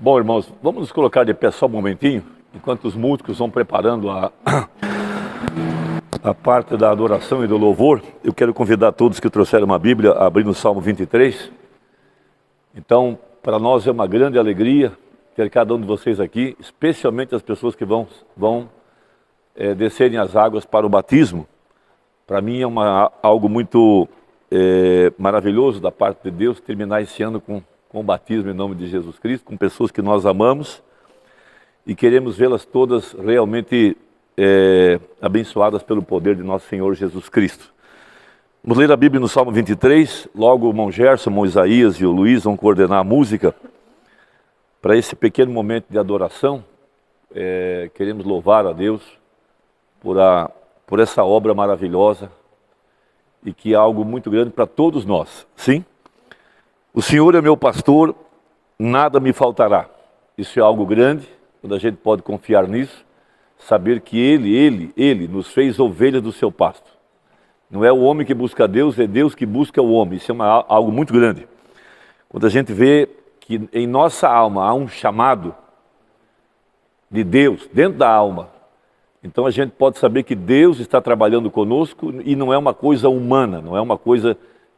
Bom, irmãos, vamos nos colocar de pé só um momentinho, enquanto os músicos vão preparando a parte da adoração e do louvor. Eu quero convidar todos que trouxeram uma Bíblia a abrir no Salmo 23. Então, para nós é uma grande alegria ter cada um de vocês aqui, especialmente as pessoas que vão descerem as águas para o batismo. Para mim é algo muito maravilhoso da parte de Deus terminar esse ano com o batismo em nome de Jesus Cristo, com pessoas que nós amamos e queremos vê-las todas realmente abençoadas pelo poder de nosso Senhor Jesus Cristo. Vamos ler a Bíblia no Salmo 23, logo o irmão Gerson, o irmão Isaías e o Luiz vão coordenar a música para esse pequeno momento de adoração. Queremos louvar a Deus por essa obra maravilhosa e que é algo muito grande para todos nós, sim? O Senhor é meu pastor, nada me faltará. Isso é algo grande, quando a gente pode confiar nisso, saber que Ele nos fez ovelhas do seu pasto. Não é o homem que busca Deus, é Deus que busca o homem. Isso é algo muito grande. Quando a gente vê que em nossa alma há um chamado de Deus dentro da alma, então a gente pode saber que Deus está trabalhando conosco e não é uma coisa humana, não é uma coisa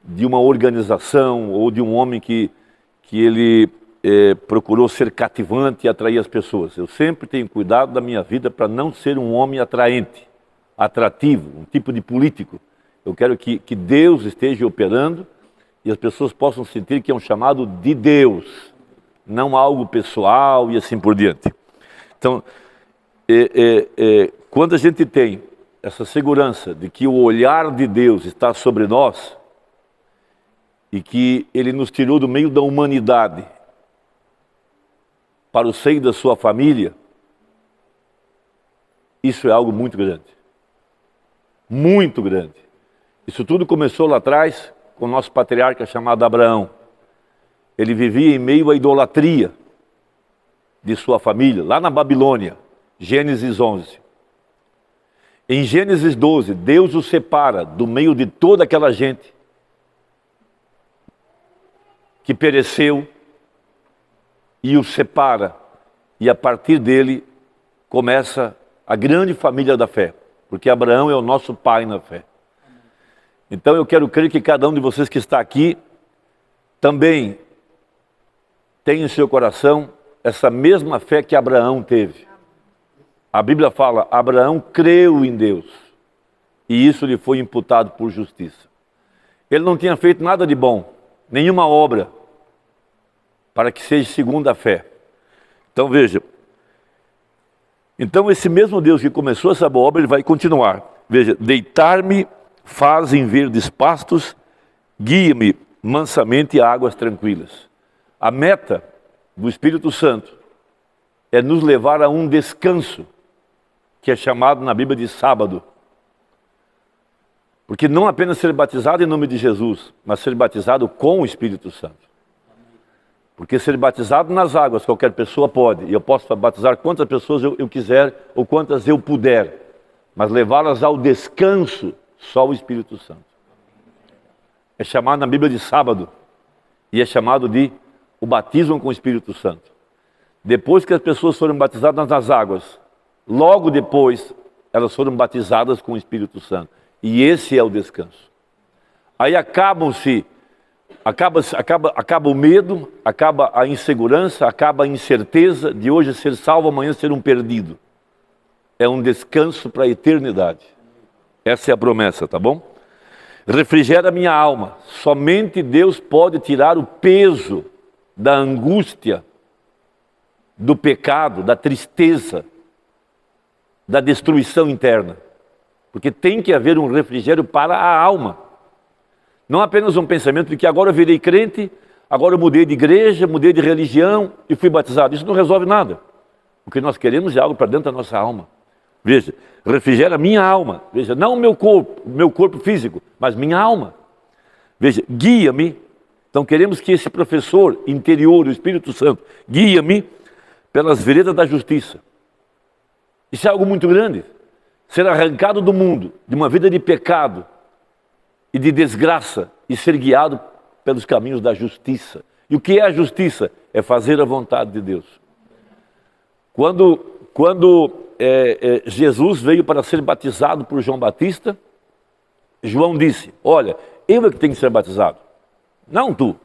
de uma organização ou de um homem que ele procurou ser cativante e atrair as pessoas. Eu sempre tenho cuidado da minha vida para não ser um homem atraente, atrativo, um tipo de político. Eu quero que Deus esteja operando e as pessoas possam sentir que é um chamado de Deus, não algo pessoal e assim por diante. Então, quando a gente tem essa segurança de que o olhar de Deus está sobre nós e que Ele nos tirou do meio da humanidade para o seio da sua família, isso é algo muito grande. Muito grande. Isso tudo começou lá atrás com o nosso patriarca chamado Abraão. Ele vivia em meio à idolatria de sua família, lá na Babilônia, Gênesis 11. Em Gênesis 12, Deus o separa do meio de toda aquela gente que pereceu e o separa. E a partir dele começa a grande família da fé, porque Abraão é o nosso pai na fé. Então eu quero crer que cada um de vocês que está aqui também tem em seu coração essa mesma fé que Abraão teve. A Bíblia fala, Abraão creu em Deus e isso lhe foi imputado por justiça. Ele não tinha feito nada de bom, nenhuma obra, para que seja segundo a fé. Então veja, então esse mesmo Deus que começou essa boa obra, Ele vai continuar. Veja, deitar-me faz em verdes pastos, guia-me mansamente a águas tranquilas. A meta do Espírito Santo é nos levar a um descanso, que é chamado na Bíblia de sábado. Porque não apenas ser batizado em nome de Jesus, mas ser batizado com o Espírito Santo. Porque ser batizado nas águas qualquer pessoa pode, e eu posso batizar quantas pessoas eu quiser ou quantas eu puder, mas levá-las ao descanso só o Espírito Santo. É chamado na Bíblia de sábado e é chamado de o batismo com o Espírito Santo. Depois que as pessoas foram batizadas nas águas, logo depois elas foram batizadas com o Espírito Santo. E esse é o descanso. Aí acaba o medo, acaba a insegurança, acaba a incerteza de hoje ser salvo, amanhã ser um perdido. É um descanso para a eternidade. Essa é a promessa, tá bom? Refrigera minha alma. Somente Deus pode tirar o peso da angústia, do pecado, da tristeza, da destruição interna. Porque tem que haver um refrigério para a alma. Não apenas um pensamento de que agora eu virei crente, agora eu mudei de igreja, mudei de religião e fui batizado. Isso não resolve nada. O que nós queremos é algo para dentro da nossa alma. Veja, refrigera minha alma. Veja, não o meu corpo físico, mas minha alma. Veja, guia-me. Então queremos que esse professor interior, o Espírito Santo, guia-me pelas veredas da justiça. Isso é algo muito grande. Ser arrancado do mundo, de uma vida de pecado e de desgraça, e ser guiado pelos caminhos da justiça. E o que é a justiça? É fazer a vontade de Deus. Quando Jesus veio para ser batizado por João Batista, João disse, olha, eu é que tenho que ser batizado, não tu.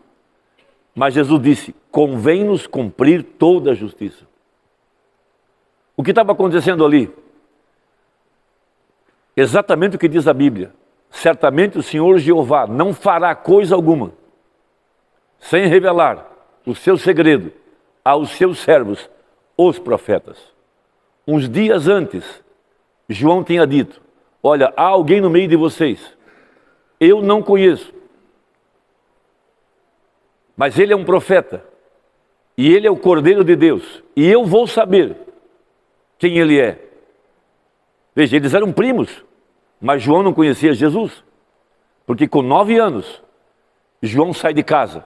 Mas Jesus disse, convém-nos cumprir toda a justiça. O que estava acontecendo ali? Exatamente o que diz a Bíblia. Certamente o Senhor Jeová não fará coisa alguma sem revelar o seu segredo aos seus servos, os profetas. Uns dias antes, João tinha dito, olha, há alguém no meio de vocês, eu não conheço, mas ele é um profeta, e ele é o Cordeiro de Deus, e eu vou saber quem ele é. Veja, eles eram primos, mas João não conhecia Jesus, porque com 9 anos, João sai de casa,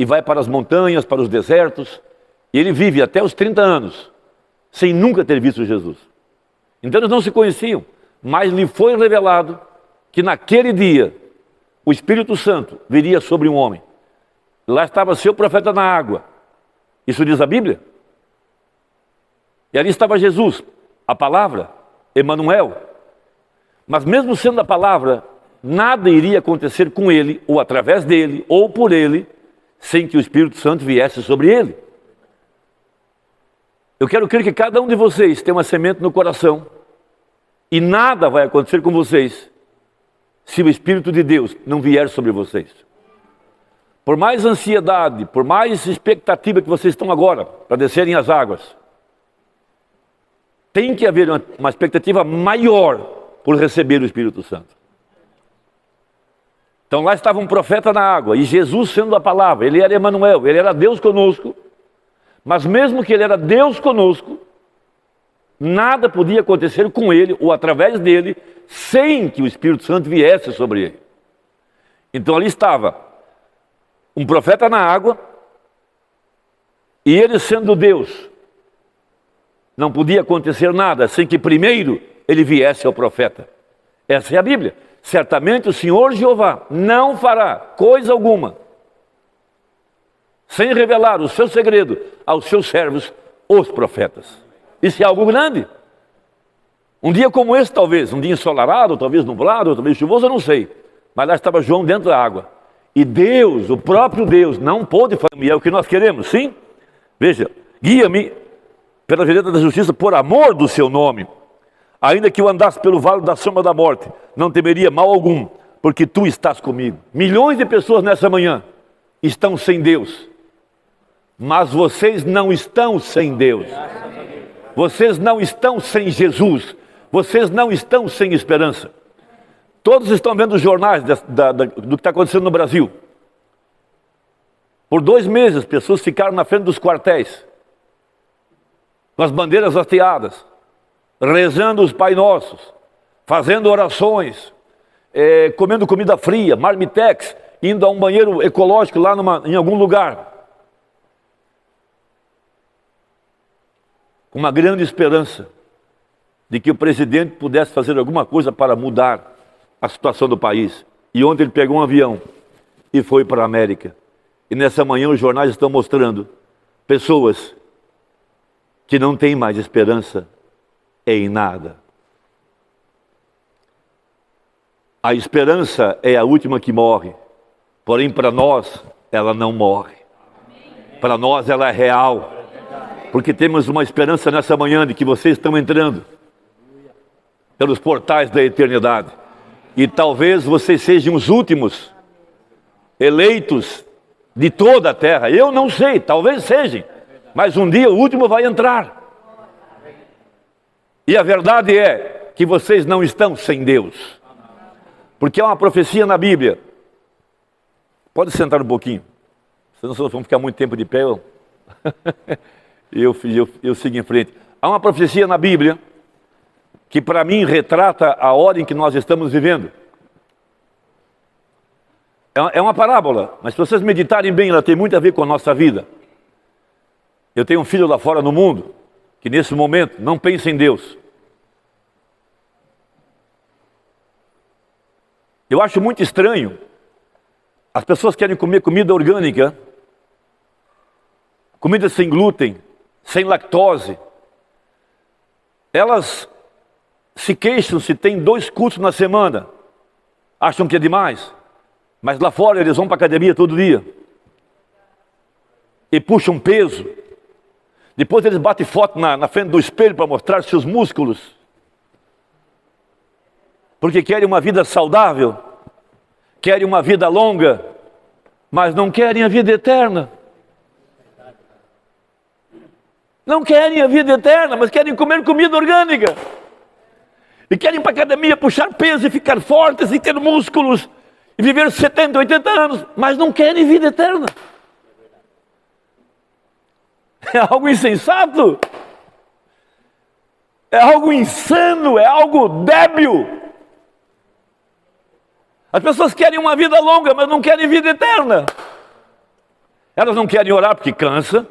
e vai para as montanhas, para os desertos, e ele vive até os 30 anos, sem nunca ter visto Jesus. Então eles não se conheciam, mas lhe foi revelado que naquele dia, o Espírito Santo viria sobre um homem. Lá estava seu profeta na água. Isso diz a Bíblia. E ali estava Jesus, a palavra, Emanuel. Mas mesmo sendo a palavra, nada iria acontecer com ele, ou através dele, ou por ele, sem que o Espírito Santo viesse sobre ele. Eu quero crer que cada um de vocês tem uma semente no coração, e nada vai acontecer com vocês, se o Espírito de Deus não vier sobre vocês. Por mais ansiedade, por mais expectativa que vocês estão agora, para descerem as águas, tem que haver uma expectativa maior por receber o Espírito Santo. Então lá estava um profeta na água, e Jesus sendo a palavra, ele era Emanuel, ele era Deus conosco, mas mesmo que ele era Deus conosco, nada podia acontecer com ele, ou através dele, sem que o Espírito Santo viesse sobre ele. Então ali estava um profeta na água, e ele sendo Deus, não podia acontecer nada sem que primeiro ele viesse ao profeta. Essa é a Bíblia. Certamente o Senhor Jeová não fará coisa alguma sem revelar o seu segredo aos seus servos, os profetas. Isso é algo grande. Um dia como esse, talvez, um dia ensolarado, talvez nublado, talvez chuvoso, eu não sei. Mas lá estava João dentro da água. E Deus, o próprio Deus, não pôde fazer, e é o que nós queremos, sim? Veja, guia-me pela vereda da justiça por amor do seu nome. Ainda que eu andasse pelo vale da sombra da morte, não temeria mal algum, porque tu estás comigo. Milhões de pessoas nessa manhã estão sem Deus, mas vocês não estão sem Deus. Vocês não estão sem Jesus. Vocês não estão sem esperança. Todos estão vendo os jornais do que está acontecendo no Brasil. Por 2 meses, pessoas ficaram na frente dos quartéis, com as bandeiras hasteadas, rezando os Pai Nossos, fazendo orações, comendo comida fria, marmitex, indo a um banheiro ecológico lá em algum lugar. Com uma grande esperança de que o presidente pudesse fazer alguma coisa para mudar a situação do país. E ontem ele pegou um avião e foi para a América. E nessa manhã os jornais estão mostrando pessoas que não têm mais esperança em nada. A esperança é a última que morre, porém para nós ela não morre. Para nós ela é real, porque temos uma esperança nessa manhã de que vocês estão entrando pelos portais da eternidade. E talvez vocês sejam os últimos eleitos de toda a terra. Eu não sei, talvez sejam, mas um dia o último vai entrar. E a verdade é que vocês não estão sem Deus, porque há uma profecia na Bíblia. Pode sentar um pouquinho, senão vocês vão ficar muito tempo de pé. Eu sigo em frente. Há uma profecia na Bíblia que para mim retrata a hora em que nós estamos vivendo. É uma parábola, mas se vocês meditarem bem, ela tem muito a ver com a nossa vida. Eu tenho um filho lá fora no mundo, que nesse momento não pensa em Deus. Eu acho muito estranho, as pessoas querem comer comida orgânica comida sem glúten, sem lactose. Elas se queixam se tem 2 cultos na semana. Acham que é demais. Mas lá fora eles vão para a academia todo dia. E puxam peso. Depois eles batem foto na frente do espelho para mostrar seus músculos. Porque querem uma vida saudável. Querem uma vida longa. Mas não querem a vida eterna. Não querem a vida eterna, mas querem comer comida orgânica. E querem ir para a academia puxar peso e ficar fortes e ter músculos. E viver 70, 80 anos, mas não querem vida eterna. É algo insensato. É algo insano, é algo débil. As pessoas querem uma vida longa, mas não querem vida eterna. Elas não querem orar porque cansa.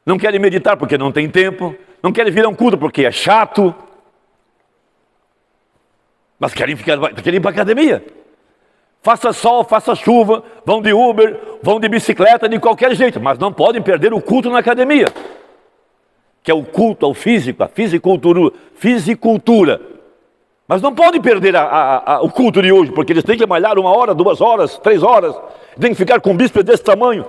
Não querem meditar porque não tem tempo. Não querem vir a um culto porque é chato. Mas querem ir para a academia. Faça sol, faça chuva, vão de Uber, vão de bicicleta, de qualquer jeito. Mas não podem perder o culto na academia. Que é o culto ao físico, a fisicultura. Mas não podem perder o culto de hoje, porque eles têm que malhar 1 hora, 2 horas, 3 horas. Tem que ficar com bíceps desse tamanho.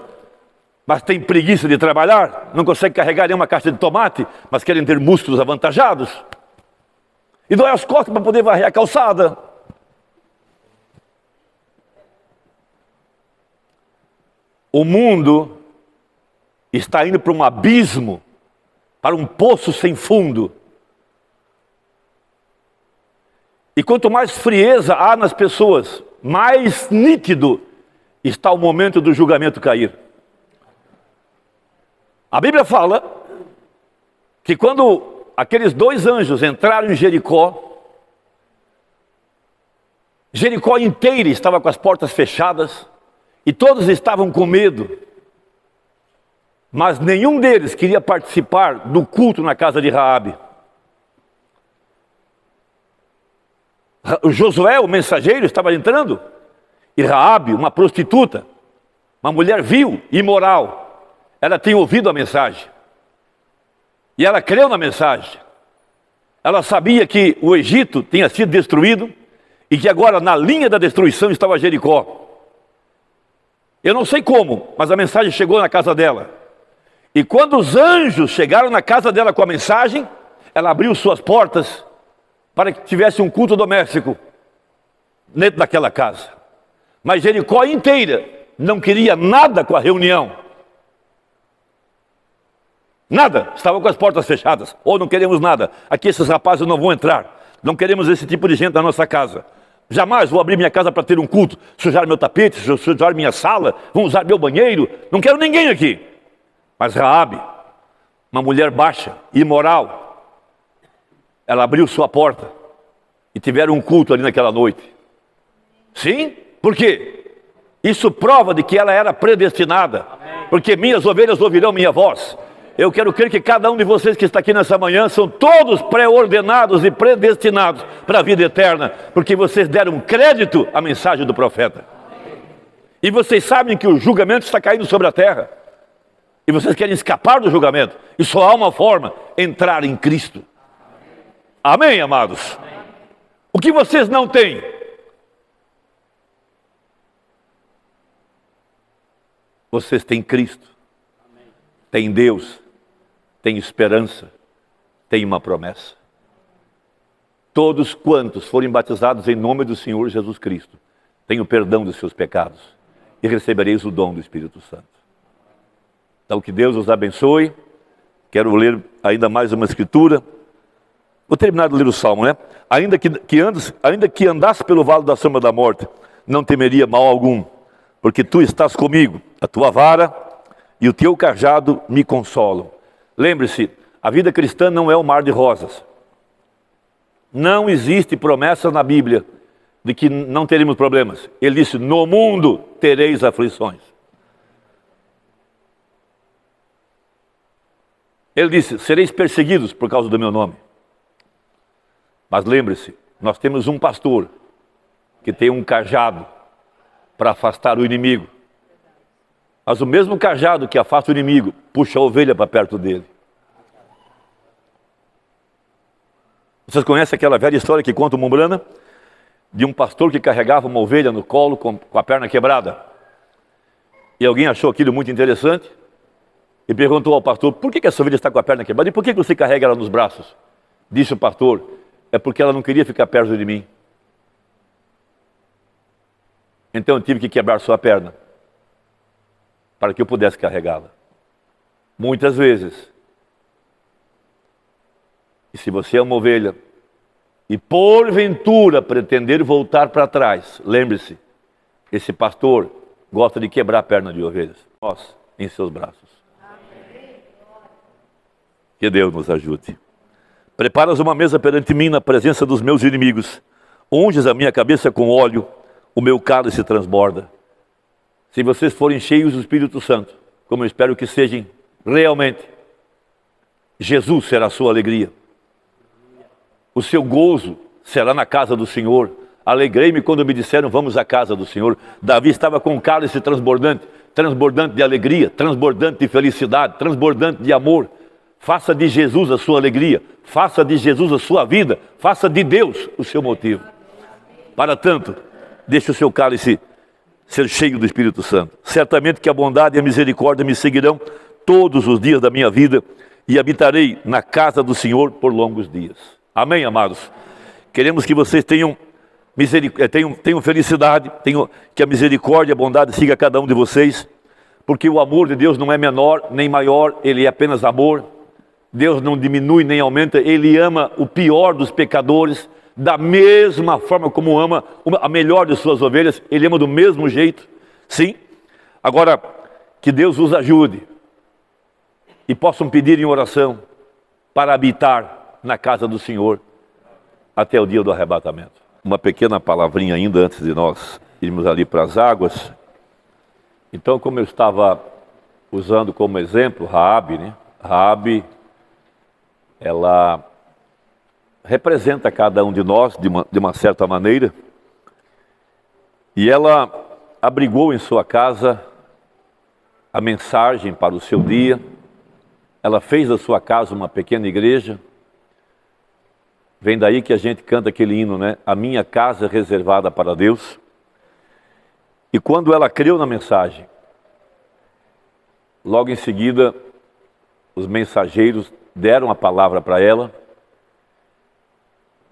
Mas tem preguiça de trabalhar, não consegue carregar nenhuma caixa de tomate, mas querem ter músculos avantajados. E dói as costas para poder varrer a calçada. O mundo está indo para um abismo, para um poço sem fundo. E quanto mais frieza há nas pessoas, mais nítido está o momento do julgamento cair. A Bíblia fala que quando aqueles 2 anjos entraram em Jericó, Jericó inteira estava com as portas fechadas e todos estavam com medo. Mas nenhum deles queria participar do culto na casa de Raabe. O Josué, o mensageiro, estava entrando e Raabe, uma prostituta, uma mulher vil, imoral, ela tinha ouvido a mensagem. E ela creu na mensagem. Ela sabia que o Egito tinha sido destruído e que agora na linha da destruição estava Jericó. Eu não sei como, mas a mensagem chegou na casa dela. E quando os anjos chegaram na casa dela com a mensagem, ela abriu suas portas para que tivesse um culto doméstico dentro daquela casa. Mas Jericó inteira não queria nada com a reunião. Nada, estavam com as portas fechadas. Ou não queremos nada, aqui esses rapazes não vão entrar. Não queremos esse tipo de gente na nossa casa. Jamais vou abrir minha casa para ter um culto, sujar meu tapete, sujar minha sala, vão usar meu banheiro. Não quero ninguém aqui. Mas Raabe, uma mulher baixa, imoral, ela abriu sua porta e tiveram um culto ali naquela noite. Sim? Por quê? Isso prova de que ela era predestinada. Porque minhas ovelhas ouvirão minha voz. Eu quero crer que cada um de vocês que está aqui nessa manhã são todos pré-ordenados e predestinados para a vida eterna, porque vocês deram crédito à mensagem do profeta. E vocês sabem que o julgamento está caindo sobre a terra. E vocês querem escapar do julgamento. E só há uma forma: entrar em Cristo. Amém, amados? O que vocês não têm? Vocês têm Cristo. Têm Deus. Tem esperança, tem uma promessa. Todos quantos forem batizados em nome do Senhor Jesus Cristo, têm o perdão dos seus pecados e recebereis o dom do Espírito Santo. Então que Deus os abençoe. Quero ler ainda mais uma escritura. Vou terminar de ler o Salmo, né? Ainda que andasse pelo vale da sombra da morte, não temeria mal algum, porque tu estás comigo, a tua vara e o teu cajado me consolam. Lembre-se, a vida cristã não é um mar de rosas. Não existe promessa na Bíblia de que não teremos problemas. Ele disse: no mundo tereis aflições. Ele disse: sereis perseguidos por causa do meu nome. Mas lembre-se, nós temos um pastor que tem um cajado para afastar o inimigo. Mas o mesmo cajado que afasta o inimigo, puxa a ovelha para perto dele. Vocês conhecem aquela velha história que conta o Mumbrana? De um pastor que carregava uma ovelha no colo com a perna quebrada. E alguém achou aquilo muito interessante e perguntou ao pastor: por que essa ovelha está com a perna quebrada e por que você carrega ela nos braços? Disse o pastor: é porque ela não queria ficar perto de mim. Então eu tive que quebrar sua perna para que eu pudesse carregá-la. Muitas vezes. E se você é uma ovelha e porventura pretender voltar para trás, lembre-se, esse pastor gosta de quebrar a perna de ovelhas. Nós, em seus braços. Que Deus nos ajude. Preparas uma mesa perante mim na presença dos meus inimigos. Unges a minha cabeça com óleo, o meu cálice transborda. Se vocês forem cheios do Espírito Santo, como eu espero que sejam realmente, Jesus será a sua alegria. O seu gozo será na casa do Senhor. Alegrei-me quando me disseram: vamos à casa do Senhor. Davi estava com um cálice transbordante, transbordante de alegria, transbordante de felicidade, transbordante de amor. Faça de Jesus a sua alegria, faça de Jesus a sua vida, faça de Deus o seu motivo. Para tanto, deixe o seu cálice ser cheio do Espírito Santo. Certamente que a bondade e a misericórdia me seguirão todos os dias da minha vida e habitarei na casa do Senhor por longos dias. Amém, amados? Queremos que vocês tenham felicidade, que a misericórdia e a bondade siga a cada um de vocês, porque o amor de Deus não é menor nem maior, Ele é apenas amor. Deus não diminui nem aumenta, Ele ama o pior dos pecadores, da mesma forma como ama a melhor de suas ovelhas, Ele ama do mesmo jeito, sim. Agora, que Deus os ajude e possam pedir em oração para habitar na casa do Senhor até o dia do arrebatamento. Uma pequena palavrinha ainda antes de nós irmos ali para as águas. Então, como eu estava usando como exemplo Raabe, né? Raabe, ela representa cada um de nós de uma certa maneira, e ela abrigou em sua casa a mensagem para o seu dia. Ela fez da sua casa uma pequena igreja. Vem daí que a gente canta aquele hino, né? A minha casa é reservada para Deus. E quando ela creu na mensagem, logo em seguida, os mensageiros deram a palavra para ela,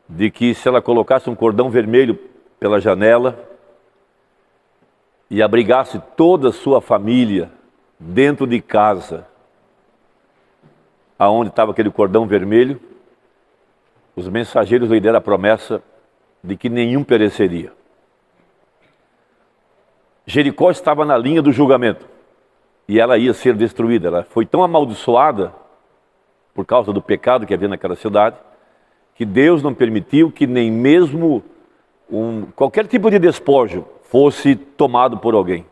de que se ela colocasse um cordão vermelho pela janela e abrigasse toda a sua família dentro de casa, aonde estava aquele cordão vermelho, os mensageiros lhe deram a promessa de que nenhum pereceria. Jericó estava na linha do julgamento e ela ia ser destruída. Ela foi tão amaldiçoada por causa do pecado que havia naquela cidade, que Deus não permitiu que nem mesmo qualquer tipo de despojo fosse tomado por alguém.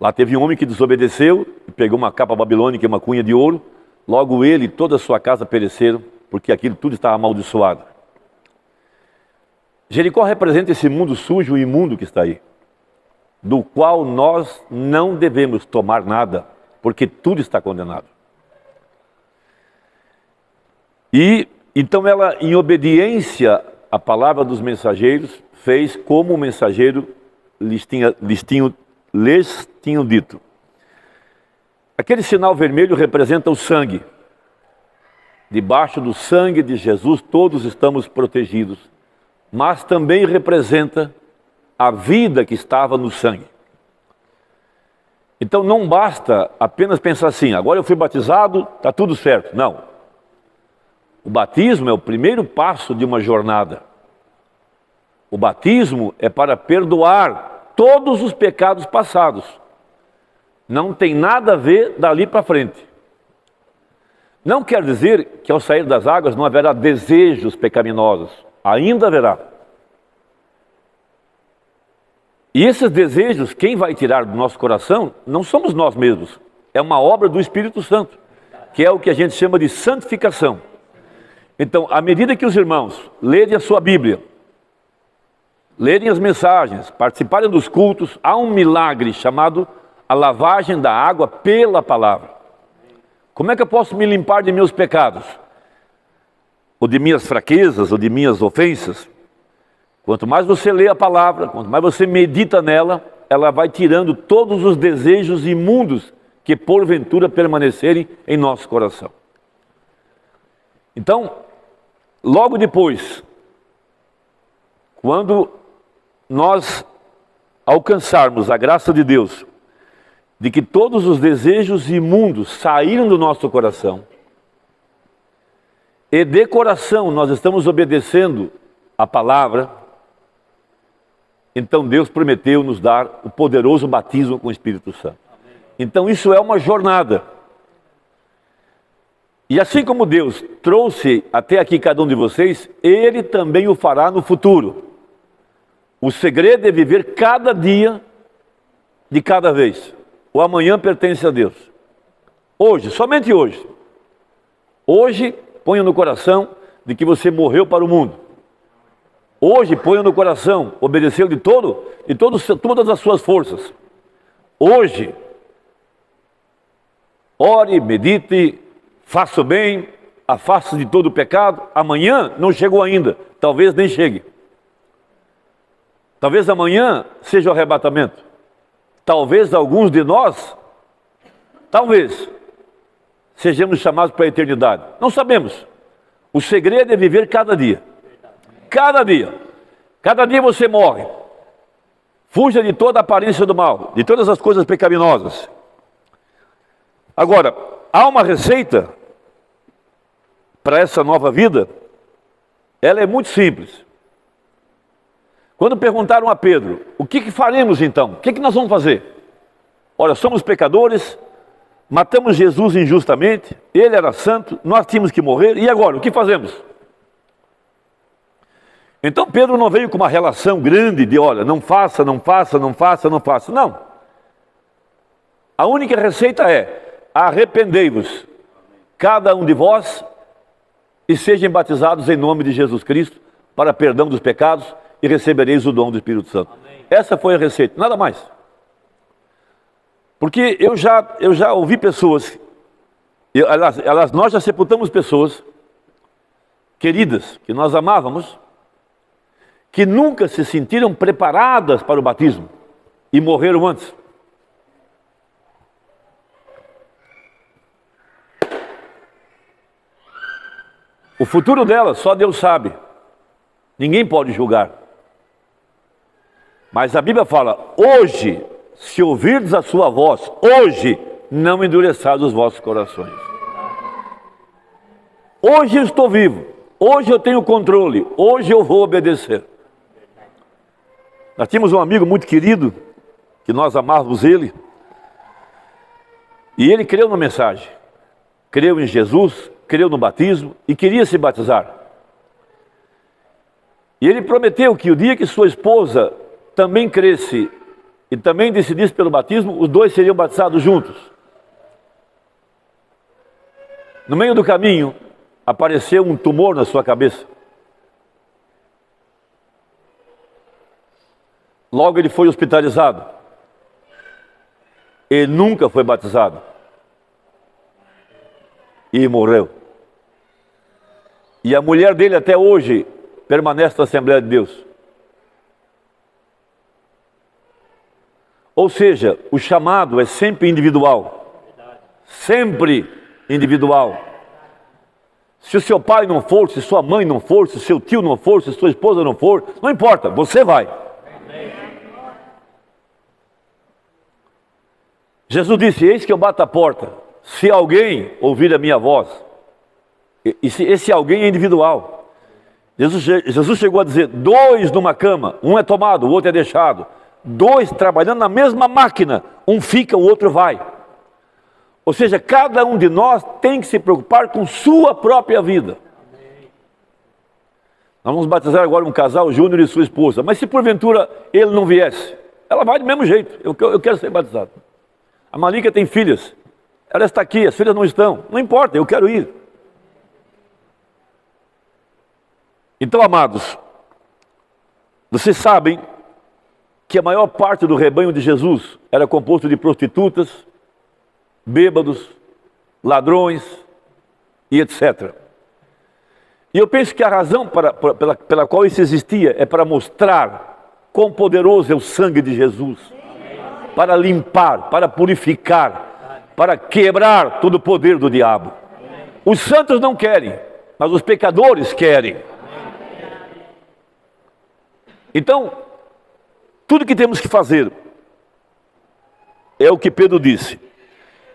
Lá teve um homem que desobedeceu e pegou uma capa babilônica e uma cunha de ouro. Logo ele e toda a sua casa pereceram, porque aquilo tudo estava amaldiçoado. Jericó representa esse mundo sujo e imundo que está aí, do qual nós não devemos tomar nada, porque tudo está condenado. E então ela, em obediência à palavra dos mensageiros, fez como o mensageiro lhes tinham dito. Aquele sinal vermelho representa o sangue. Debaixo do sangue de Jesus todos estamos protegidos, mas também representa a vida que estava no sangue. Então não basta apenas pensar assim: agora eu fui batizado, está tudo certo. Não. O batismo é o primeiro passo de uma jornada. O batismo é para perdoar todos os pecados passados. Não tem nada a ver dali para frente. Não quer dizer que ao sair das águas não haverá desejos pecaminosos. Ainda haverá. E esses desejos, quem vai tirar do nosso coração, não somos nós mesmos. É uma obra do Espírito Santo, que é o que a gente chama de santificação. Então, à medida que os irmãos lerem a sua Bíblia, lerem as mensagens, participarem dos cultos, há um milagre chamado a lavagem da água pela palavra. Como é que eu posso me limpar de meus pecados? Ou de minhas fraquezas, ou de minhas ofensas? Quanto mais você lê a palavra, quanto mais você medita nela, ela vai tirando todos os desejos imundos que porventura permanecerem em nosso coração. Então, logo depois, quando nós alcançarmos a graça de Deus, de que todos os desejos imundos saíram do nosso coração, e de coração nós estamos obedecendo a palavra, então Deus prometeu nos dar o poderoso batismo com o Espírito Santo. Então isso é uma jornada. E assim como Deus trouxe até aqui cada um de vocês, Ele também o fará no futuro. O segredo é viver cada dia de cada vez. O amanhã pertence a Deus. Hoje, somente hoje. Hoje, ponha no coração de que você morreu para o mundo. Hoje, ponha no coração, obedeceu todas as suas forças. Hoje, ore, medite, faça o bem, afaste de todo o pecado. Amanhã não chegou ainda, talvez nem chegue. Talvez amanhã seja o arrebatamento. Talvez alguns de nós, sejamos chamados para a eternidade. Não sabemos. O segredo é viver cada dia. Cada dia. Cada dia você morre. Fuja de toda a aparência do mal, de todas as coisas pecaminosas. Agora, há uma receita para essa nova vida. Ela é muito simples. Quando perguntaram a Pedro, o que faremos então? O que nós vamos fazer? Ora, somos pecadores, matamos Jesus injustamente, Ele era santo, nós tínhamos que morrer, e agora, o que fazemos? Então Pedro não veio com uma relação grande de, olha, não faça, não faça, não faça, não faça. Não. A única receita é, arrependei-vos, cada um de vós, e sejam batizados em nome de Jesus Cristo, para perdão dos pecados, e recebereis o dom do Espírito Santo. Amém. Essa foi a receita, nada mais. Porque eu já ouvi pessoas, nós já sepultamos pessoas queridas, que nós amávamos, que nunca se sentiram preparadas para o batismo e morreram antes. O futuro delas só Deus sabe. Ninguém pode julgar. Mas a Bíblia fala, hoje, se ouvirdes a sua voz, hoje, não endureçais os vossos corações. Hoje eu estou vivo, hoje eu tenho controle, hoje eu vou obedecer. Nós tínhamos um amigo muito querido, que nós amávamos ele, e ele creu na mensagem, creu em Jesus, creu no batismo e queria se batizar. E ele prometeu que o dia que sua esposa também cresce e também decidisse pelo batismo, os dois seriam batizados juntos. No meio do caminho, apareceu um tumor na sua cabeça. Logo ele foi hospitalizado. Ele nunca foi batizado. E morreu. E a mulher dele até hoje permanece na Assembleia de Deus. Ou seja, o chamado é sempre individual. Sempre individual. Se o seu pai não for, se sua mãe não for, se seu tio não for, se sua esposa não for, não importa, você vai. Jesus disse, eis que eu bato a porta, se alguém ouvir a minha voz, e esse alguém é individual. Jesus chegou a dizer, 2 numa cama, um é tomado, o outro é deixado. 2 trabalhando na mesma máquina, um fica, o outro vai. Ou seja, cada um de nós tem que se preocupar com sua própria vida. Nós vamos batizar agora um casal, Júnior e sua esposa, mas se porventura ele não viesse, ela vai do mesmo jeito, eu quero ser batizado. A Malika tem filhas, ela está aqui, as filhas não estão, não importa, eu quero ir. Então, amados, vocês sabem que a maior parte do rebanho de Jesus era composto de prostitutas, bêbados, ladrões e etc. E eu penso que a razão pela qual isso existia é para mostrar quão poderoso é o sangue de Jesus, para limpar, para purificar, para quebrar todo o poder do diabo. Os santos não querem, mas os pecadores querem. Então, tudo que temos que fazer é o que Pedro disse.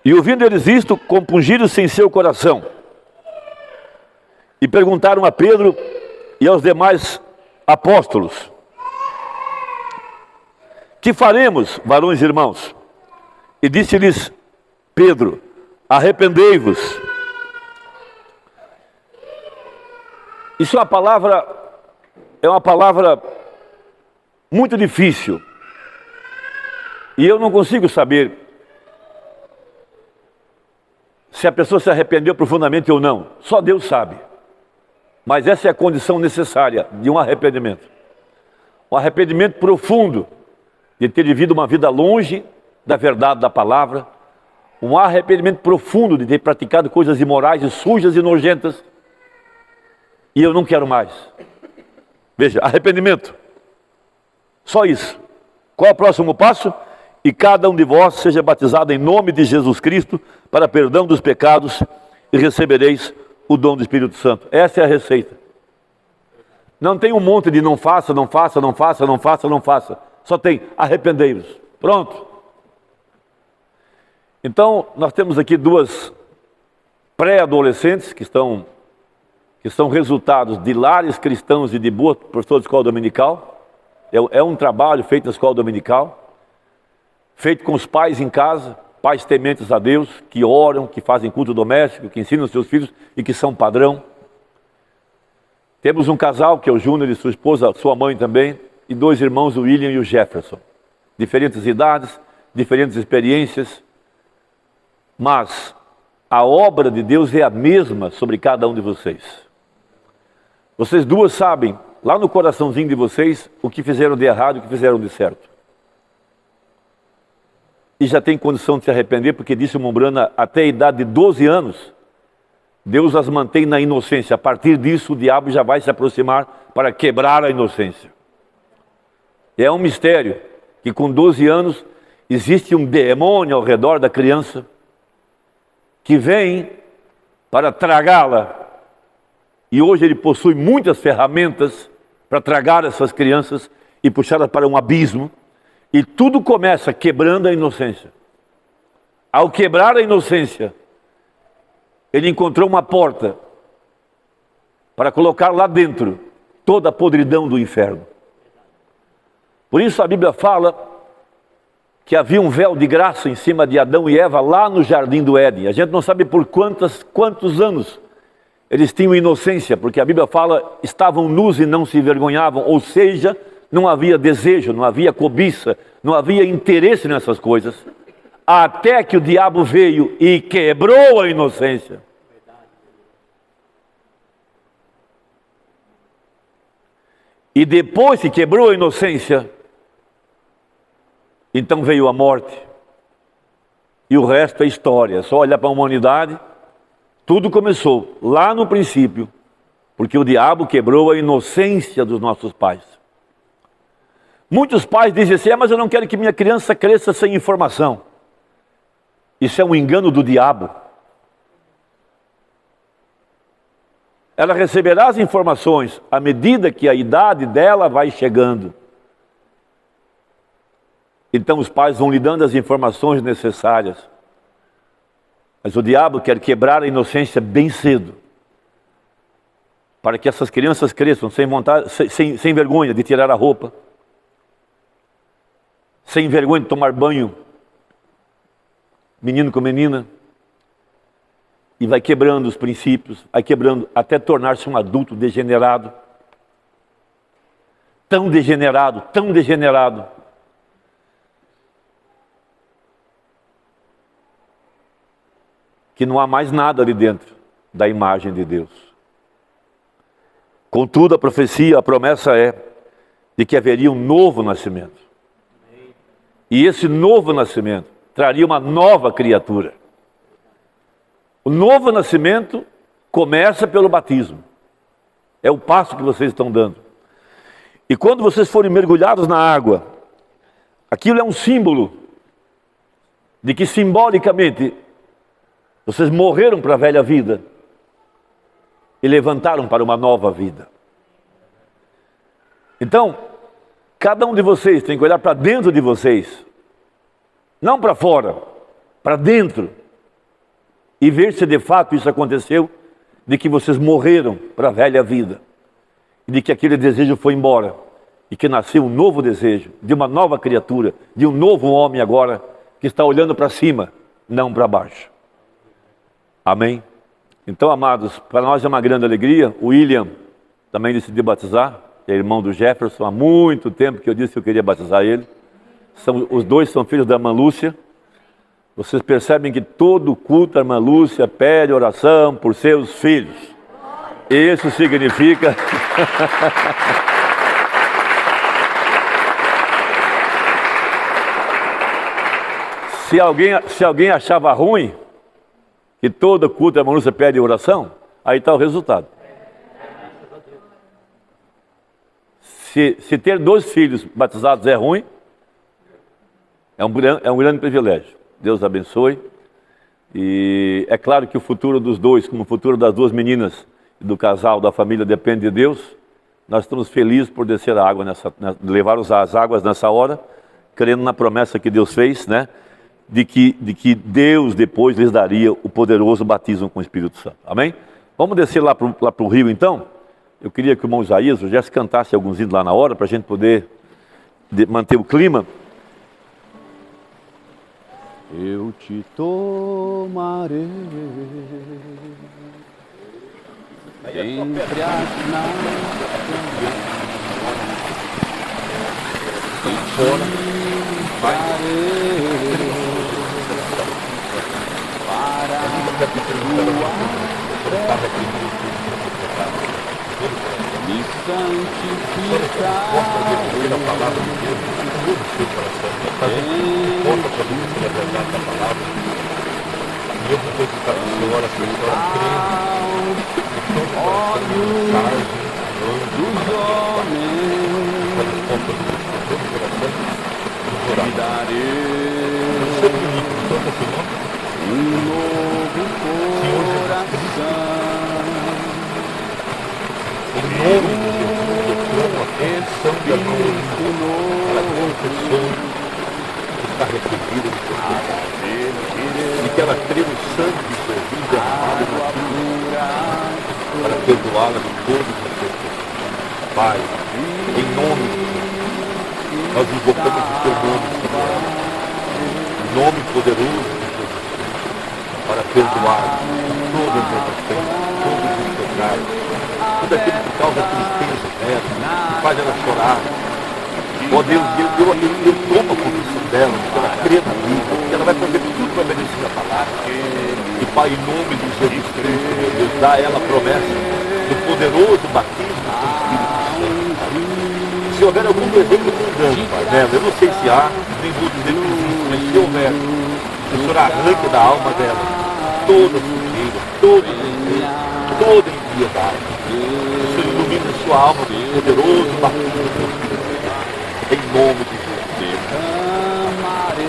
E ouvindo eles isto, compungiram-se em seu coração. E perguntaram a Pedro e aos demais apóstolos: que faremos, varões e irmãos? E disse-lhes Pedro: arrependei-vos. Isso é uma palavra muito difícil. E eu não consigo saber se a pessoa se arrependeu profundamente ou não. Só Deus sabe. Mas essa é a condição necessária de um arrependimento. Um arrependimento profundo, de ter vivido uma vida longe da verdade da palavra. Um arrependimento profundo de ter praticado coisas imorais e sujas e nojentas. E eu não quero mais. Veja, arrependimento. Só isso. Qual é o próximo passo? E cada um de vós seja batizado em nome de Jesus Cristo para perdão dos pecados e recebereis o dom do Espírito Santo. Essa é a receita. Não tem um monte de não faça, não faça, não faça, não faça, não faça. Só tem arrependei-vos. Pronto. Então, nós temos aqui duas pré-adolescentes que são resultados de lares cristãos e de boa professora de escola dominical. É um trabalho feito na escola dominical, feito com os pais em casa, pais tementes a Deus, que oram, que fazem culto doméstico, que ensinam os seus filhos e que são padrão. Temos um casal, que é o Júnior e sua esposa, sua mãe também, e dois irmãos, o William e o Jefferson. Diferentes idades, diferentes experiências, mas a obra de Deus é a mesma sobre cada um de vocês. Vocês duas sabem, lá no coraçãozinho de vocês, o que fizeram de errado e o que fizeram de certo. E já tem condição de se arrepender, porque disse Mombrana, até a idade de 12 anos, Deus as mantém na inocência. A partir disso, o diabo já vai se aproximar para quebrar a inocência. É um mistério que com 12 anos existe um demônio ao redor da criança que vem para tragá-la. E hoje ele possui muitas ferramentas para tragar essas crianças e puxá-las para um abismo. E tudo começa quebrando a inocência. Ao quebrar a inocência, ele encontrou uma porta para colocar lá dentro toda a podridão do inferno. Por isso a Bíblia fala que havia um véu de graça em cima de Adão e Eva lá no jardim do Éden. A gente não sabe por quantos anos eles tinham inocência, porque a Bíblia fala, estavam nus e não se envergonhavam, ou seja, não havia desejo, não havia cobiça, não havia interesse nessas coisas, até que o diabo veio e quebrou a inocência. E depois que quebrou a inocência, então veio a morte. E o resto é história, é só olhar para a humanidade. Tudo começou lá no princípio, porque o diabo quebrou a inocência dos nossos pais. Muitos pais dizem assim, mas eu não quero que minha criança cresça sem informação. Isso é um engano do diabo. Ela receberá as informações à medida que a idade dela vai chegando. Então os pais vão lhe dando as informações necessárias. Mas o diabo quer quebrar a inocência bem cedo, para que essas crianças cresçam sem vontade, sem vergonha de tirar a roupa, sem vergonha de tomar banho, menino com menina, e vai quebrando os princípios, vai quebrando até tornar-se um adulto degenerado, tão degenerado, que não há mais nada ali dentro da imagem de Deus. Contudo, a profecia, a promessa é de que haveria um novo nascimento. E esse novo nascimento traria uma nova criatura. O novo nascimento começa pelo batismo. É o passo que vocês estão dando. E quando vocês forem mergulhados na água, aquilo é um símbolo de que simbolicamente vocês morreram para a velha vida e levantaram para uma nova vida. Então, cada um de vocês tem que olhar para dentro de vocês, não para fora, para dentro, e ver se de fato isso aconteceu, de que vocês morreram para a velha vida, e de que aquele desejo foi embora, e que nasceu um novo desejo, de uma nova criatura, de um novo homem agora, que está olhando para cima, não para baixo. Amém? Então, amados, para nós é uma grande alegria. O William também decidiu batizar, é irmão do Jefferson, há muito tempo que eu disse que eu queria batizar ele. Os dois são filhos da irmã Lúcia. Vocês percebem que todo culto a irmã Lúcia pede oração por seus filhos. Isso significa... Se alguém achava ruim que todo culto a irmã Lúcia pede oração, aí está o resultado. Se ter 2 filhos batizados é ruim, é um grande privilégio. Deus abençoe. E é claro que o futuro dos dois, como o futuro das 2 meninas e do casal, da família, depende de Deus. Nós estamos felizes por descer a água, levar as águas nessa hora, crendo na promessa que Deus fez, né? De que Deus depois lhes daria o poderoso batismo com o Espírito Santo. Amém? Vamos descer lá para o rio então? Eu queria que o irmão Isaías, o Jesse, cantasse alguns hinos lá na hora, para a gente poder manter o clima. Eu te tomarei entre as nações e me santificar. Dos homens te darei um novo coração. Espírito novo Está recebida de Deus, e que ela crê no sangue de Jesus derramado para perdoá-la de todos os seus pecados. Pai, em nome de Jesus, nós invocamos o teu nome, Senhor, o nome poderoso de Jesus, para perdoar todas as ofensas, todos os pecados, tudo aquilo que causa tristeza nela, que faz ela chorar. Ó Deus, eu tomo a condição dela, porque ela crê na vida, que ela vai fazer tudo para obedecer a palavra. E Pai, em nome de Jesus Cristo, meu Deus, dá a ela a promessa do poderoso batismo com o Espírito Santo. Se houver algum desejo mundano, Pai, nela, eu não sei se há, nem vou dizer que existe, mas se houver, que o Senhor arranque da alma dela toda sujeira, toda injustiça, toda impiedade. Que o Senhor ilumine a sua alma com o poderoso batismo com o Espírito Santo. Em nome de Jesus. amarei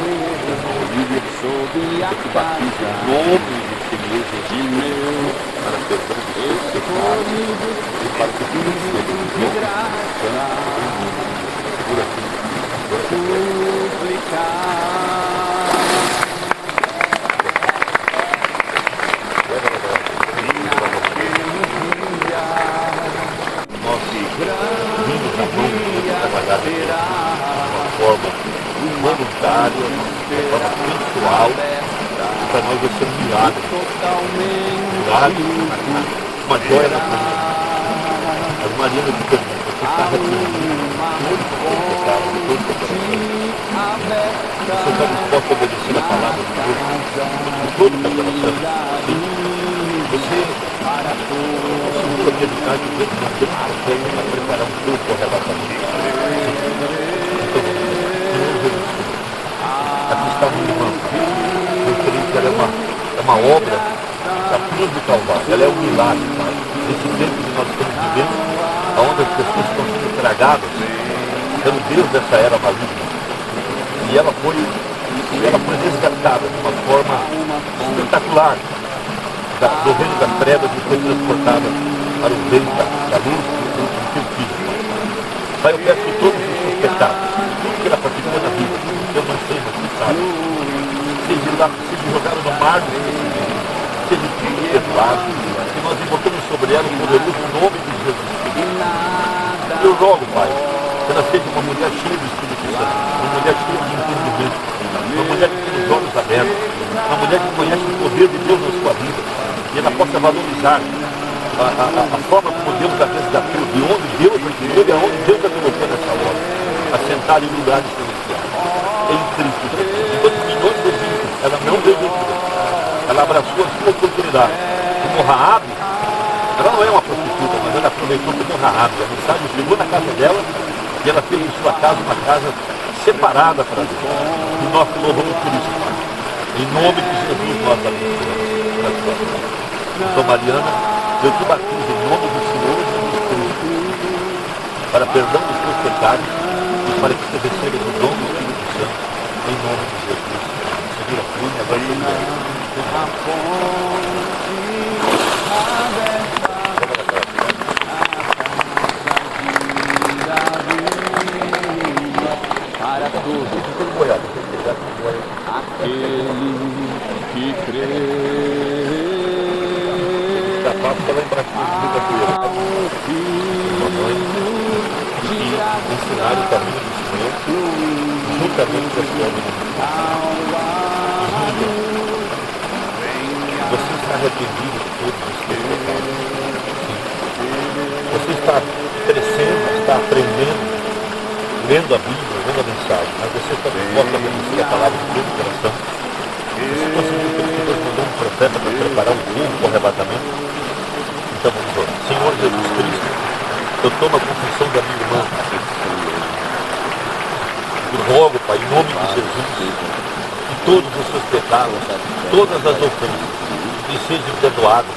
sob a Batiza em nome do Senhor Jesus para perdão dos seus pecados e para que tudo seja graça por aqui. suplicar. Nós vimos a mão de trabalhar de uma forma voluntária, de forma sensual, e para nós vai ser um milagre. Uma joia na família. As Marianas de pergunta, você está arrependido de todo o pecado, de todo o pecado. Você está disposto a obedecer a palavra de Deus com todo o seu coração? Você segura a medicagem de Deus na Deus para preparar um corpo arrebatador. Então, Senhor Jesus, que ela é uma obra da cruz do Calvário. Ela é um milagre, Pai. Nesse tempo que nós estamos vivendo, onde as pessoas estão sendo tragadas pelo Deus dessa era maligna. E ela foi resgatada de uma forma espetacular do reino das trevas e foi transportada para o reino da luz do teu filho. Pai, eu peço que todos os seus pecados, tudo que ela praticou na vida, eu não sei, mas tu sabes, seja jogado no mar do esquecimento, seja tudo perdoado, que nós invocamos sobre ela o poderoso nome de Jesus Cristo. Eu rogo, Pai, que ela seja uma mulher cheia do Espírito Santo, uma mulher cheia de entendimento, uma mulher que tem os olhos abertos, uma mulher que conhece o poder de Deus na sua vida, e ela possa valorizar a forma como Deus a resgatou, de onde Deus a tirou e aonde Deus a colocou nessa hora, assentada em lugares celestiais, em Cristo Jesus. Enquanto milhões de vidas, ela não desistiu, ela abraçou a sua oportunidade. Como Raabe, ela não é uma prostituta, mas ela aproveitou como Raabe. A mensagem chegou na casa dela e ela fez de sua casa uma casa separada para Deus. E nós louvamos por isso, Pai. Em nome de Jesus, nós abençoamos. Então, Mariana, eu te batizo em nome do Senhor Jesus Cristo, para perdão dos teus pecados e para que você receba o dom do Espírito Santo, em nome de Jesus. Segura a cruz, agora para todos aquele que crê. Passa lá embaixo do Filho de ensinar o caminho do Senhor, juntamente com a sua Você está arrependido de todos os seus pecados. Você está crescendo, está aprendendo, lendo a Bíblia, lendo a mensagem, mas você está disposto a obedecer a palavra de Deus no coração. Você conseguiu que Deus mandou um profeta para preparar o povo para o arrebatamento? Então vamos orar. Senhor Jesus Cristo, eu tomo a confissão da minha irmã. Eu rogo, Pai, em nome de Jesus, que todos os seus pecados, todas as ofensas, lhe sejam perdoadas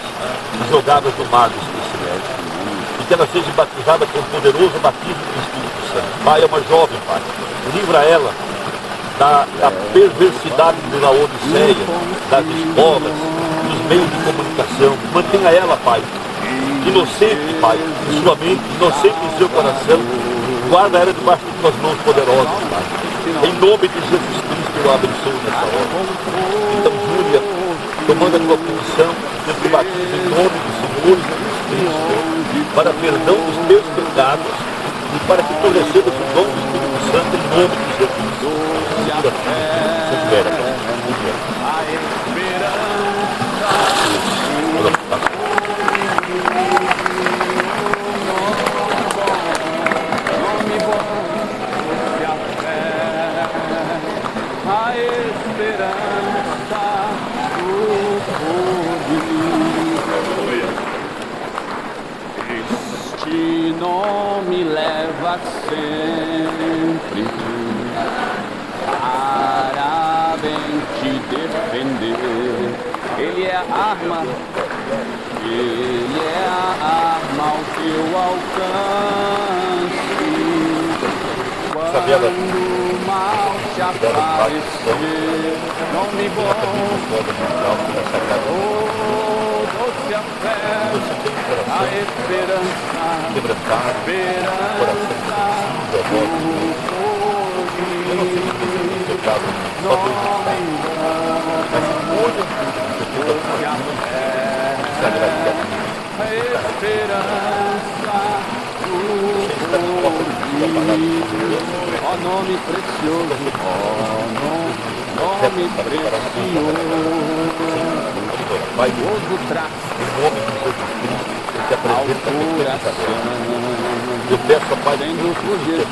e jogadas no mar do esquecimento. E que ela seja batizada com o poderoso batismo do Espírito Santo. Pai, é uma jovem, Pai. Livra ela da perversidade da Odisseia, das escolas, dos meios de comunicação. Mantenha ela, Pai, inocente, Pai, em sua mente, inocente em seu coração. Guarda ela debaixo de tuas mãos poderosas, Pai. Em nome de Jesus Cristo, eu abençoo nessa hora. Então, Júlia, tomando a tua posição, eu te batizo em nome do Senhor Jesus Cristo, para perdão dos teus pecados e para que tu recebas o dom do Espírito Santo em nome de Jesus. Segura aqui, segura. Este nome leva sempre para bem te defender. Ele é a arma, ele é a arma ao teu alcance. Quando o mal te aparecer, nome bom, oh, doce a fé, a esperança, ó nome precioso, nome precioso, Pai, todo traço em nome de Jesus Cristo, eu te apresento a coração. Eu peço a Pai, sendo por Jesus,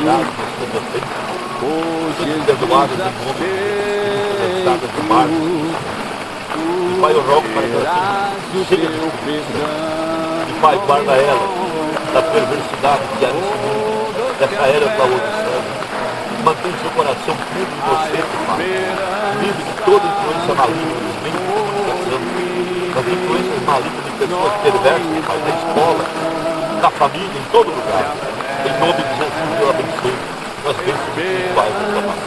Jesus, perdoadas em nome de Jesus, do mar. E Pai, eu rogo para que ela seja cheia de perdão. E Pai, guarda ela da perversidade que há nesse mundo, dessa era da Odisseia. Mantém seu coração puro e inocente, Pai. livre de toda influência maligna dos meios de comunicação, das influências malignas de pessoas perversas, Pai, na escola, na família, em todo lugar. Em nome de Jesus, eu abençoo as bênçãos espirituais dessa palavra.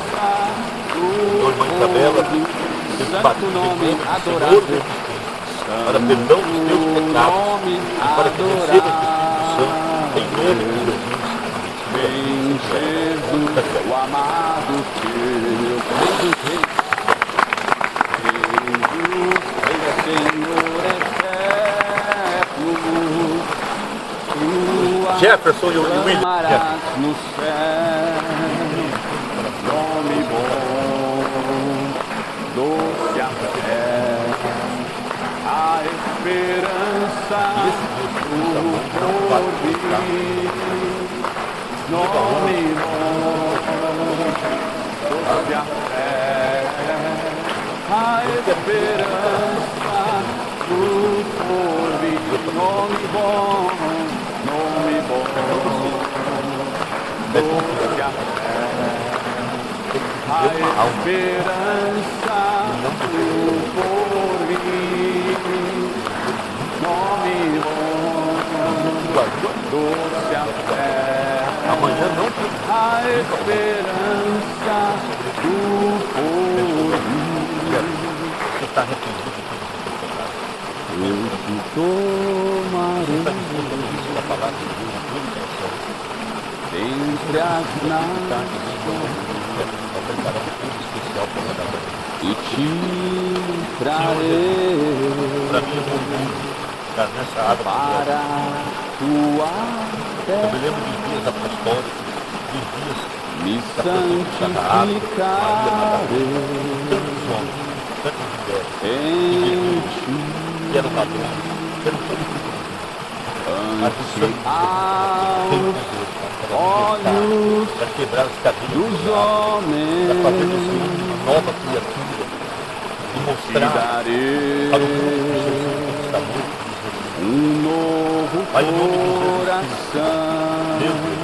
Senhor, Mãe Isabela, eu te batizo em nome do Senhor Jesus Cristo, para perdão dos teus pecados e para que recebas do Espírito Santo, em nome de Jesus. Em Jesus, o amado teu, Rei dos Reis, Jesus, Senhor eterno, Jefferson e William. amarás no céu, nome bom, doce a fé, a esperança do porvir. Nome bom, doce a fé, a esperança do porvir. Nome bom, doce a fé, a esperança do porvir. Nome bom, doce a fé, Amanhã não tem. a esperança do porvir. Você está arrependido de tudo que você faz. Eu te tomarei Está disposto a palavra de Deus em todo o coração. entre as nações Está preparando tudo especial para cada um. e te trarei Para mim é muito estar nessa água para tua Eu me terra. lembro dos dias apostólicos, dos dias Me da profecia da água, Maria santificarei tantos homens, tantas mulheres, em ti, que eram ladrões, que eram todo tipo de gente. Mas o ante Santo tem aos poder para olhos para quebrar as cadeias dos do diabo, para fazer você homens uma nova criatura e te mostrar darei para o mundo que Jesus está morto. novo Pai, em nome de Jesus Cristo, coração meu Deus,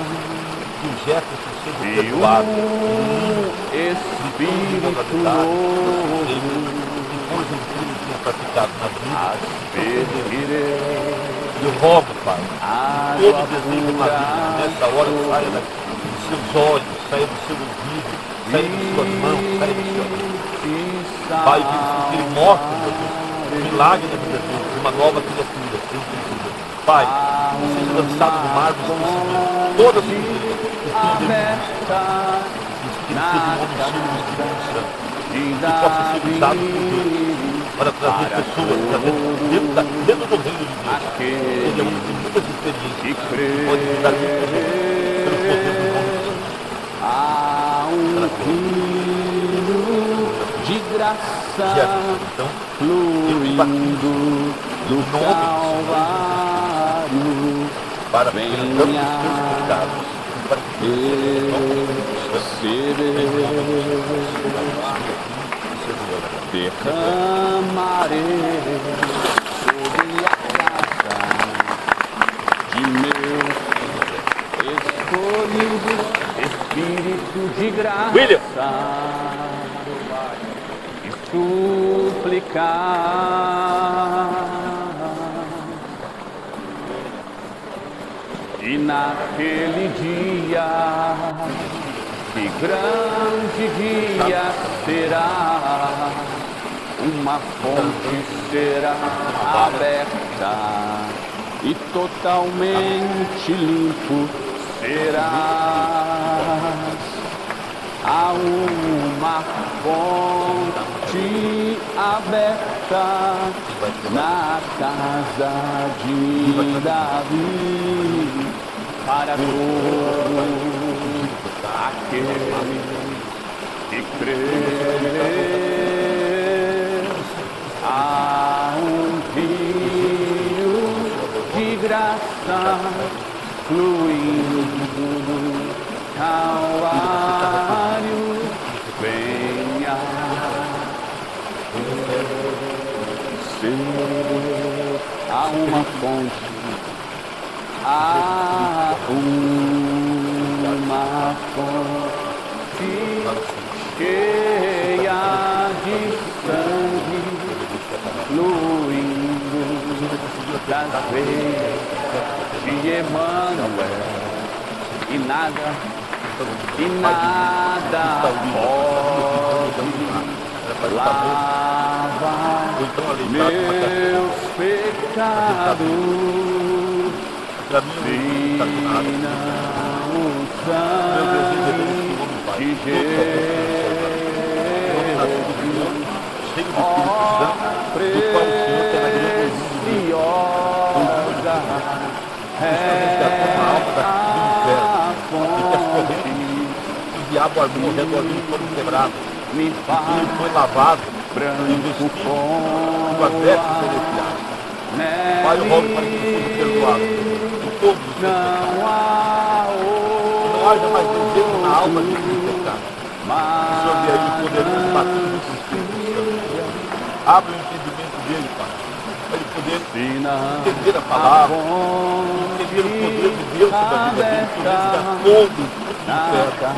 que o Jefferson seja e perdoado, Espírito novo, novo que coisa incrível tinha praticado na vida. aspergirei Eu rogo, Pai, todo água desejo maligno pura nessa hora saia dos seus olhos, saia do seu ouvido, saia das suas mãos, saia do seu e Pai, que ele mostre, meu Deus, um milagre na vida dele, uma nova criatura, sempre vida. Pai, que seja lançado no mar do esquecimento, toda a sua vida, aberta que ele seja um homem cheio do Espírito Santo, de que possa ser usado por Deus para trazer pessoas para dentro do reino de Deus. Ele é um homem de muitas experiências, pode nos dar muito pelo poder do nome de Jesus. há rio de graça Então, fluindo do Calvário, para perdão dos teus pecados, para que derramarei sobre a casa de meus escolhidos, Espírito de graça William. e suplicar. E naquele dia, que grande dia será, uma fonte será aberta e totalmente limpo serás. Há uma fonte aberta na casa de Davi para todos aqueles que crês. Há rio de graça fluindo do Calvário, venha ser. Há uma fonte, há uma fonte cheia de fluindo das veias de Emmanuel, e nada pode lavar meus pecados, fina o sangue de Jesus, ó preciosa é a fonte. O diabo armou ao redor dele, foram quebrados. Me faz Ele foi lavado branco como com as vestes celestiais. Pai, eu rogo para que ele seja perdoado de todos os seus pecados. Não haja mais desejo na alma de pecado. O Senhor dê aí o poderoso batismo do Espírito Santo. Abre o entendimento dele, Pai, para ele poder entender a palavra, entender o poder de Deus sobre a vida dele, que ele está todo o inferno.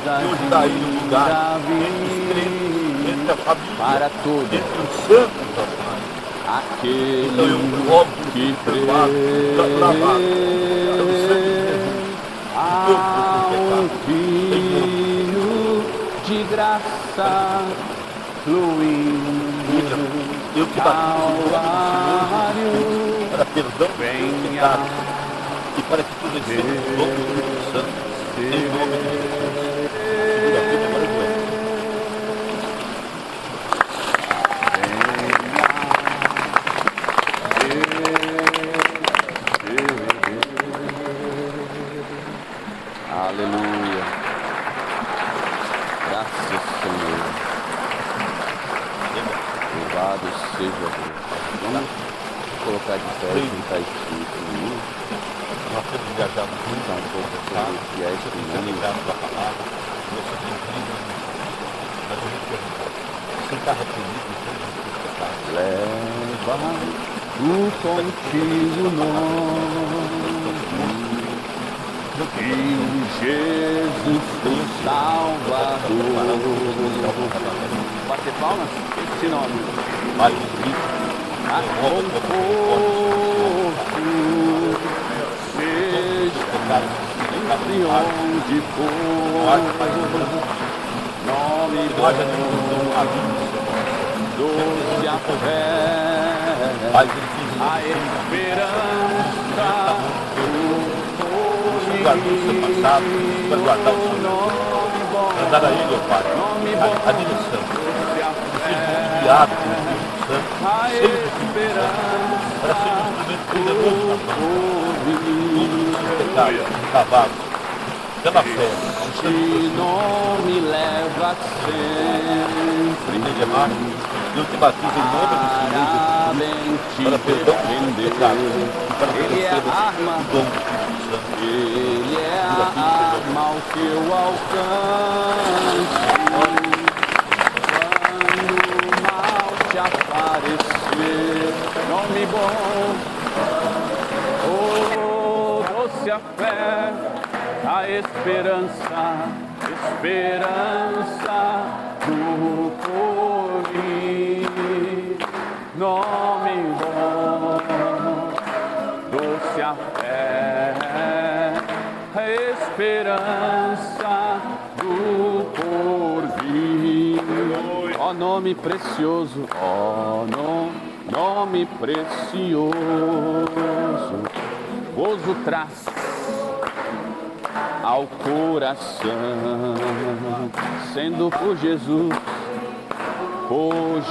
E hoje está aí no lugar, entre os crentes, entre a família, para todos entre os santos, ó Pai. aquele Então eu rogo que por perdoado, lavado, pelo sangue de Jesus, de todos os seus pecados. Rio de graça fluindo Eu te batizo Calvário, para perdão dos seus pecados e para que tudo seja no nome do Espírito Santo, em nome de Jesus. Segura a vida para o Evangelho. Aleluia. Graças, Senhor. Louvado seja Deus. Vamos colocar de pé e cantar esse hino. Nós temos viajado muito, Cantar um pouco sobre o que é esse temos hino. ligado com a palavra, você tem crido, mas eu me pergunto, você está arrependido de todos os seus pecados? Leva o contigo nome e Jesus o Salvador. Bater palmas? Esse nome. Pai de Cristo, A conforto seja sempre onde for. Nome bom, doce a fé, Pai de Cristo, a esperança, os caminhos do passado, para guardar o Senhor. nome bom, Andar aí, meu Pai, nome bom, a direção, doce a seja fé, guiado pelo Espírito Santo, a seja para esperança, ser um instrumento poderoso na mão, tudo os seus pecados, lavados, pela fé, ao que sangue do não me leva sempre Senhor. Eu te batizo em nome do Senhor Jesus, para bem te para perdão dos seus defender. pecados, e para que Ele é a recebas arma, o dom do Espírito Santo. ele é a arma ao teu alcance. Quando o mal te aparecer, nome bom, oh, doce a fé, a esperança do porvir, nome bom, doce a fé, a esperança do porvir, ó nome precioso, ó nome precioso, gozo traz ao coração, sendo por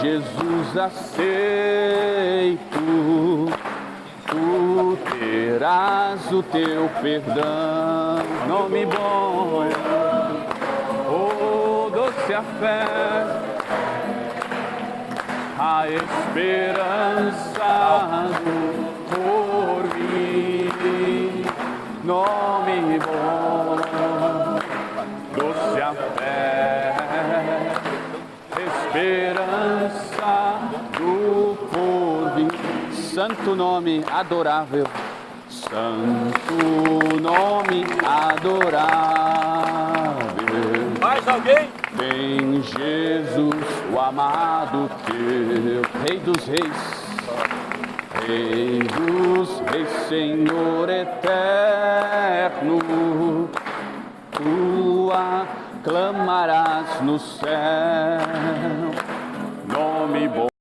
Jesus aceito, tu terás o teu perdão, nome bom, oh, doce a fé, a esperança do porvir, nome bom, doce a fé, esperança do porvir, santo nome adorável, santo nome adorável. Mais alguém? Vem Jesus, o amado teu, Rei dos reis, Senhor eterno, tu aclamarás no céu, nome bom.